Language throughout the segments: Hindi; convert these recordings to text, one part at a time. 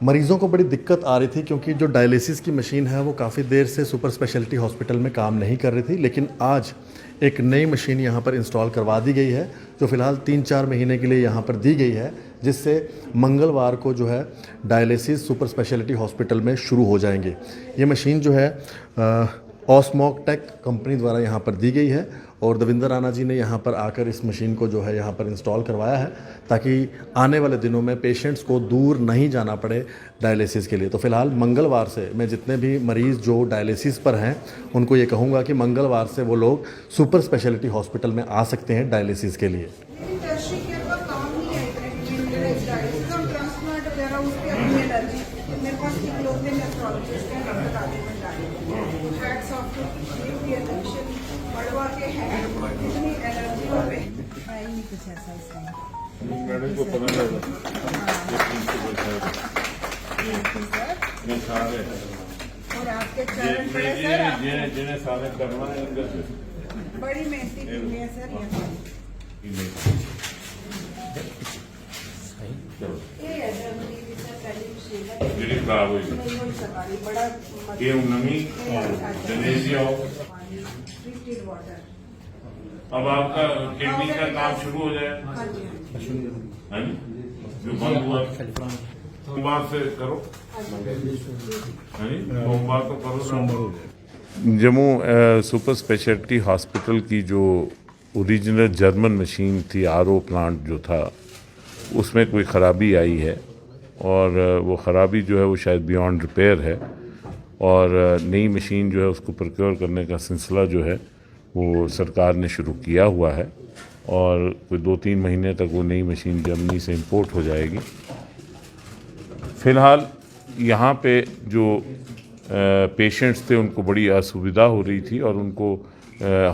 मरीज़ों को बड़ी दिक्कत आ रही थी क्योंकि जो डायलिसिस की मशीन है वो काफ़ी देर से सुपर स्पेशलिटी हॉस्पिटल में काम नहीं कर रही थी, लेकिन आज एक नई मशीन यहाँ पर इंस्टॉल करवा दी गई है जो फ़िलहाल 3-4 महीने के लिए यहाँ पर दी गई है, जिससे मंगलवार को जो है डायलिसिस सुपर स्पेशलिटी हॉस्पिटल में शुरू हो जाएंगे। ये मशीन जो है ऑस्मोक टेक कंपनी द्वारा यहाँ पर दी गई है और दविंदर राणा जी ने यहाँ पर आकर इस मशीन को जो है यहाँ पर इंस्टॉल करवाया है ताकि आने वाले दिनों में पेशेंट्स को दूर नहीं जाना पड़े डायलिसिस के लिए। तो फ़िलहाल मंगलवार से मैं जितने भी मरीज़ जो डायलिसिस पर हैं उनको ये कहूँगा कि मंगलवार से वो लोग सुपर स्पेशलिटी हॉस्पिटल में आ सकते हैं डायलिसिस के लिए। कुछ ऐसा इस टाइम मैडम को पता लगा सारे और आपके चरण बड़े सर जिन्हें सारे करना है इनका बड़ी मेहनती टीम है सर ये ਜਿਹੜੀ ਖਰਾਬ ਹੋਈ बड़ा ਇਹ ਨਵੀਂ दिनेश जी आओ। Treated water. अब आपका किडनी का काम शुरू हो जाए। हाँ जी हाँ जी जो बंद हुआ सोमवार से करो। हाँ जी सोमवार तो करो। सोमवार हो जाए। जम्मू सुपर स्पेशलिटी हॉस्पिटल की जो ओरिजिनल जर्मन मशीन थी आरओ प्लांट जो था उसमें कोई ख़राबी आई है और वो ख़राबी जो है वो शायद बियॉन्ड रिपेयर है और नई मशीन जो है उसको प्रोक्योर करने का सिलसिला जो है वो सरकार ने शुरू किया हुआ है और कोई 2-3 महीने तक वो नई मशीन जर्मनी से इंपोर्ट हो जाएगी। फ़िलहाल यहाँ पे जो पेशेंट्स थे उनको बड़ी असुविधा हो रही थी और उनको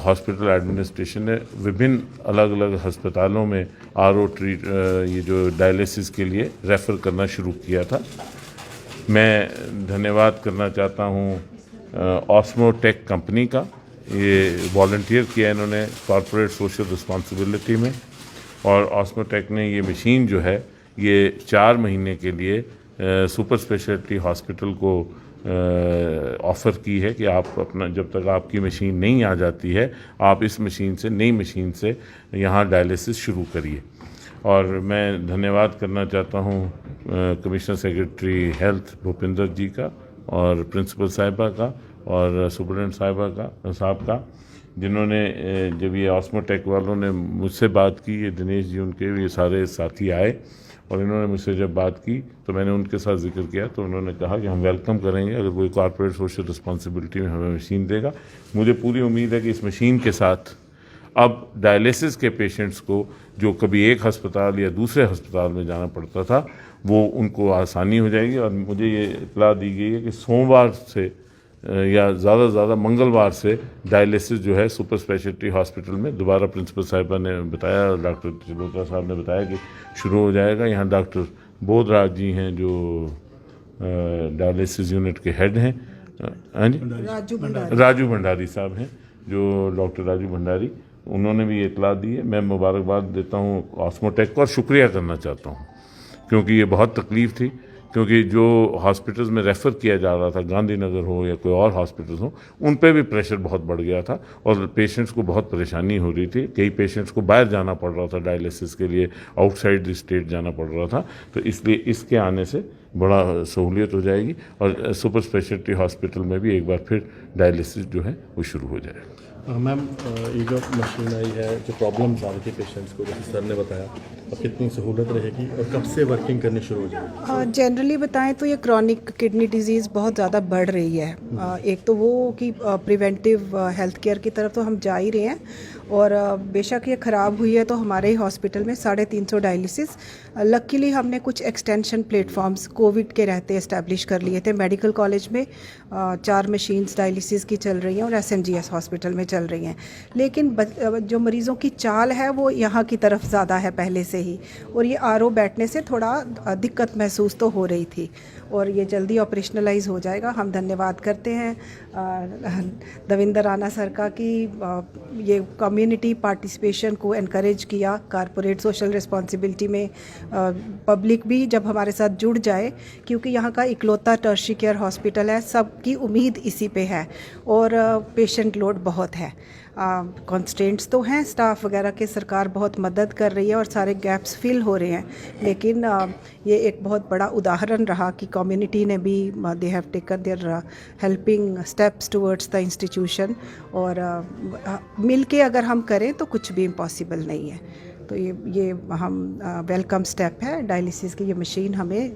हॉस्पिटल एडमिनिस्ट्रेशन ने विभिन्न अलग अलग अस्पतालों में आरओ ट्रीट ये जो डायलिसिस के लिए रेफ़र करना शुरू किया था। मैं धन्यवाद करना चाहता हूँ ऑस्मोटेक कंपनी का। ये वॉलंटियर किया इन्होंने कॉरपोरेट सोशल रिस्पॉन्सिबिलिटी में और ऑस्मोटेक ने ये मशीन जो है ये 4 महीने के लिए सुपर स्पेशलिटी हॉस्पिटल को ऑफ़र की है कि आप अपना जब तक आपकी मशीन नहीं आ जाती है आप इस मशीन से नई मशीन से यहाँ डायलिसिस शुरू करिए। और मैं धन्यवाद करना चाहता हूँ कमिश्नर सेक्रेटरी हेल्थ भूपिंदर जी का और प्रिंसिपल साहिबा का और सुपरिटेंडेंट साहब का जिन्होंने जब ये ऑस्मोटेक वालों ने मुझसे बात की, ये दिनेश जी उनके ये सारे साथी आए और इन्होंने मुझसे जब बात की तो मैंने उनके साथ जिक्र किया तो उन्होंने कहा कि हम वेलकम करेंगे अगर कोई कॉर्पोरेट सोशल रिस्पॉन्सिबिलिटी में हमें मशीन देगा। मुझे पूरी उम्मीद है कि इस मशीन के साथ अब डायलिसिस के पेशेंट्स को जो कभी एक अस्पताल या दूसरे अस्पताल में जाना पड़ता था वो उनको आसानी हो जाएगी। और मुझे ये इत्तला दी गई है कि सोमवार से या ज़्यादा से ज़्यादा मंगलवार से डायलिसिस जो है सुपर स्पेशलिटी हॉस्पिटल में दोबारा प्रिंसिपल साहिबा ने बताया, डॉक्टर चिलोत्रा साहब ने बताया कि शुरू हो जाएगा। यहाँ डॉक्टर बोधराज जी हैं जो डायलिसिस यूनिट के हेड हैं। हाँ जी राजू भंडारी साहब हैं जो डॉक्टर राजू भंडारी, उन्होंने भी ये इतला दी है। मैं मुबारकबाद देता हूँ ऑस्मोटेक को और शुक्रिया करना चाहता हूँ क्योंकि ये बहुत तकलीफ़ थी क्योंकि जो हॉस्पिटल्स में रेफ़र किया जा रहा था गांधीनगर हो या कोई और हॉस्पिटल्स हो उन पे भी प्रेशर बहुत बढ़ गया था और पेशेंट्स को बहुत परेशानी हो रही थी। कई पेशेंट्स को बाहर जाना पड़ रहा था डायलिसिस के लिए, आउटसाइड द स्टेट जाना पड़ रहा था। तो इसलिए इसके आने से बड़ा सहूलियत हो जाएगी और सुपर स्पेशलिटी हॉस्पिटल में भी एक बार फिर डायलिसिस जो है वो शुरू हो जाएगा। मैम ये जो मशीन आई है जो प्रॉब्लम्स आ रही थी पेशेंट्स को जैसे सर ने बताया, अब कितनी सहूलत रहेगी और कब से वर्किंग करनी शुरू हो जाएगी? जनरली बताएं तो ये क्रॉनिक किडनी डिजीज़ बहुत ज़्यादा बढ़ रही है। एक तो वो कि प्रिवेंटिव हेल्थ केयर की तरफ तो हम जा ही रहे हैं और बेशक ये ख़राब हुई है तो हमारे ही हॉस्पिटल में 350 डायलिसिस लकीली हमने कुछ एक्सटेंशन प्लेटफॉर्म्स कोविड के रहते इस्टेब्लिश कर लिए थे। मेडिकल कॉलेज में 4 मशीन्स डायलिसिस की चल रही हैं और SNGS हॉस्पिटल में चल रही हैं, लेकिन जो मरीज़ों की चाल है वो यहाँ की तरफ ज़्यादा है पहले से ही और ये RO बैठने से थोड़ा दिक्कत महसूस तो हो रही थी और ये जल्दी ऑपरेशनलाइज हो जाएगा। हम धन्यवाद करते हैं दविंदर राणा सर का कि ये कमिट कम्युनिटी पार्टिसिपेशन को एनकरेज किया, कारपोरेट सोशल रिस्पॉन्सिबिलिटी में पब्लिक भी जब हमारे साथ जुड़ जाए, क्योंकि यहाँ का इकलौता टर्शियरी केयर हॉस्पिटल है, सबकी उम्मीद इसी पे है और पेशेंट लोड बहुत है। कॉन्स्टेंट्स तो हैं स्टाफ वगैरह के, सरकार बहुत मदद कर रही है और सारे गैप्स फिल हो रहे हैं, लेकिन ये एक बहुत बड़ा उदाहरण रहा कि कम्युनिटी ने भी they have taken their helping steps towards the institution, और मिल के अगर हम करें तो कुछ भी इम्पॉसिबल नहीं है। तो ये हम वेलकम स्टेप है। डायलिसिस की ये मशीन हमें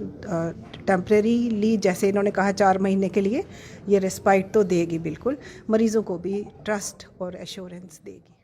टेम्परेरीली, जैसे इन्होंने कहा 4 महीने के लिए, ये रिस्पाइट तो देगी, बिल्कुल मरीज़ों को भी ट्रस्ट और एश्योरेंस देगी।